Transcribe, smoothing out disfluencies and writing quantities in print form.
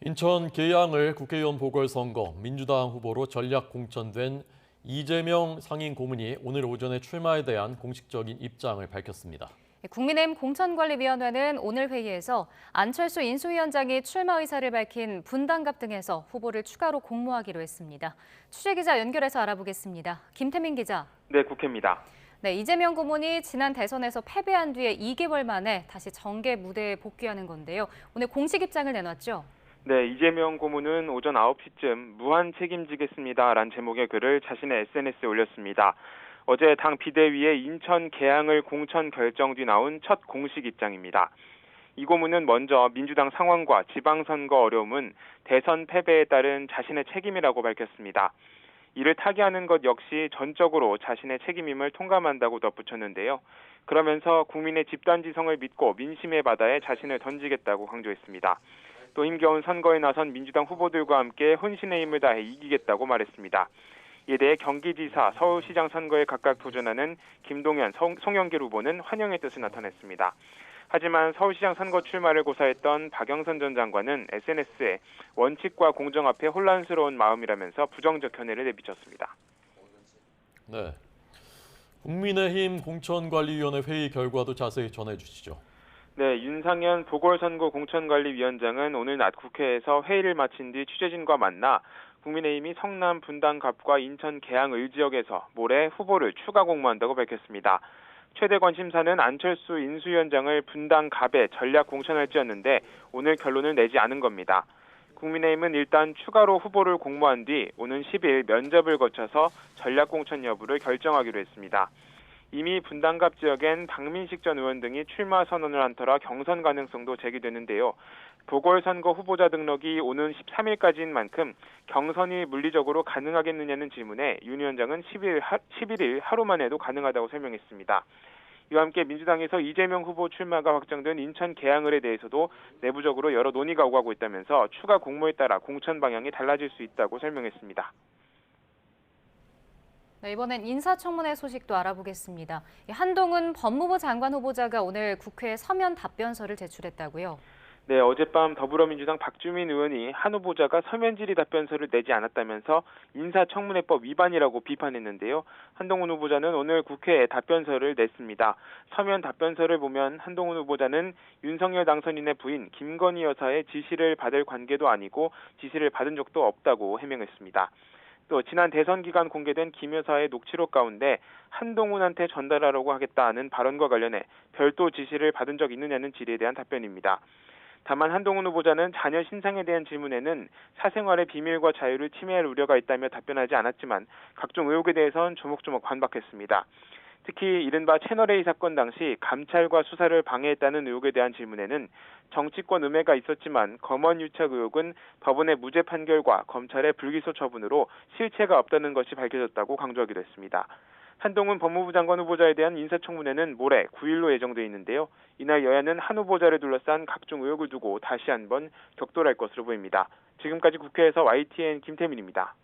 인천 계양을 국회의원 보궐선거 민주당 후보로 전략 공천된 이재명 상임 고문이 오늘 오전에 출마에 대한 공식적인 입장을 밝혔습니다. 국민의힘 공천관리위원회는 오늘 회의에서 안철수 인수위원장이 출마 의사를 밝힌 분당갑 등에서 후보를 추가로 공모하기로 했습니다. 취재기자 연결해서 알아보겠습니다. 김태민 기자. 네, 국회입니다. 네, 이재명 고문이 지난 대선에서 패배한 뒤에 2개월 만에 다시 정계 무대에 복귀하는 건데요. 오늘 공식 입장을 내놨죠? 네, 이재명 고문은 오전 9시쯤 무한 책임지겠습니다라는 제목의 글을 자신의 SNS에 올렸습니다. 어제 당 비대위의 인천 계양을 공천 결정 뒤 나온 첫 공식 입장입니다. 이 고문은 먼저 민주당 상황과 지방선거 어려움은 대선 패배에 따른 자신의 책임이라고 밝혔습니다. 이를 타개하는 것 역시 전적으로 자신의 책임임을 통감한다고 덧붙였는데요. 그러면서 국민의 집단지성을 믿고 민심의 바다에 자신을 던지겠다고 강조했습니다. 또 힘겨운 선거에 나선 민주당 후보들과 함께 혼신의 힘을 다해 이기겠다고 말했습니다. 이에 대해 경기지사, 서울시장 선거에 각각 도전하는 김동연, 송영길 후보는 환영의 뜻을 나타냈습니다. 하지만 서울시장 선거 출마를 고사했던 박영선 전 장관은 SNS에 원칙과 공정 앞에 혼란스러운 마음이라면서 부정적 견해를 내비쳤습니다. 네, 국민의힘 공천관리위원회 회의 결과도 자세히 전해주시죠. 네, 윤상현 보궐선거 공천관리위원장은 오늘 낮 국회에서 회의를 마친 뒤 취재진과 만나 국민의힘이 성남 분당갑과 인천 계양 을지역에서 모레 후보를 추가 공모한다고 밝혔습니다. 최대 관심사는 안철수 인수위원장을 분당갑에 전략 공천할지였는데 오늘 결론을 내지 않은 겁니다. 국민의힘은 일단 추가로 후보를 공모한 뒤 오는 10일 면접을 거쳐서 전략 공천 여부를 결정하기로 했습니다. 이미 분당갑 지역엔 박민식 전 의원 등이 출마 선언을 한 터라 경선 가능성도 제기되는데요. 보궐선거 후보자 등록이 오는 13일까지인 만큼 경선이 물리적으로 가능하겠느냐는 질문에 윤 위원장은 11일 하루만 해도 가능하다고 설명했습니다. 이와 함께 민주당에서 이재명 후보 출마가 확정된 인천 계양을에 대해서도 내부적으로 여러 논의가 오가고 있다면서 추가 공모에 따라 공천 방향이 달라질 수 있다고 설명했습니다. 네, 이번엔 인사청문회 소식도 알아보겠습니다. 한동훈 법무부 장관 후보자가 오늘 국회에 서면 답변서를 제출했다고요? 네, 어젯밤 더불어민주당 박주민 의원이 한 후보자가 서면 질의 답변서를 내지 않았다면서 인사청문회법 위반이라고 비판했는데요. 한동훈 후보자는 오늘 국회에 답변서를 냈습니다. 서면 답변서를 보면 한동훈 후보자는 윤석열 당선인의 부인 김건희 여사의 지시를 받을 관계도 아니고 지시를 받은 적도 없다고 해명했습니다. 또 지난 대선 기간 공개된 김 여사의 녹취록 가운데 한동훈한테 전달하라고 하겠다는 발언과 관련해 별도 지시를 받은 적 있느냐는 질의에 대한 답변입니다. 다만 한동훈 후보자는 자녀 신상에 대한 질문에는 사생활의 비밀과 자유를 침해할 우려가 있다며 답변하지 않았지만 각종 의혹에 대해선 조목조목 반박했습니다. 특히 이른바 채널A 사건 당시 감찰과 수사를 방해했다는 의혹에 대한 질문에는 정치권 음해가 있었지만 검언 유착 의혹은 법원의 무죄 판결과 검찰의 불기소 처분으로 실체가 없다는 것이 밝혀졌다고 강조하기도 했습니다. 한동훈 법무부 장관 후보자에 대한 인사청문회는 모레 9일로 예정돼 있는데요. 이날 여야는 한 후보자를 둘러싼 각종 의혹을 두고 다시 한번 격돌할 것으로 보입니다. 지금까지 국회에서 YTN 김태민입니다.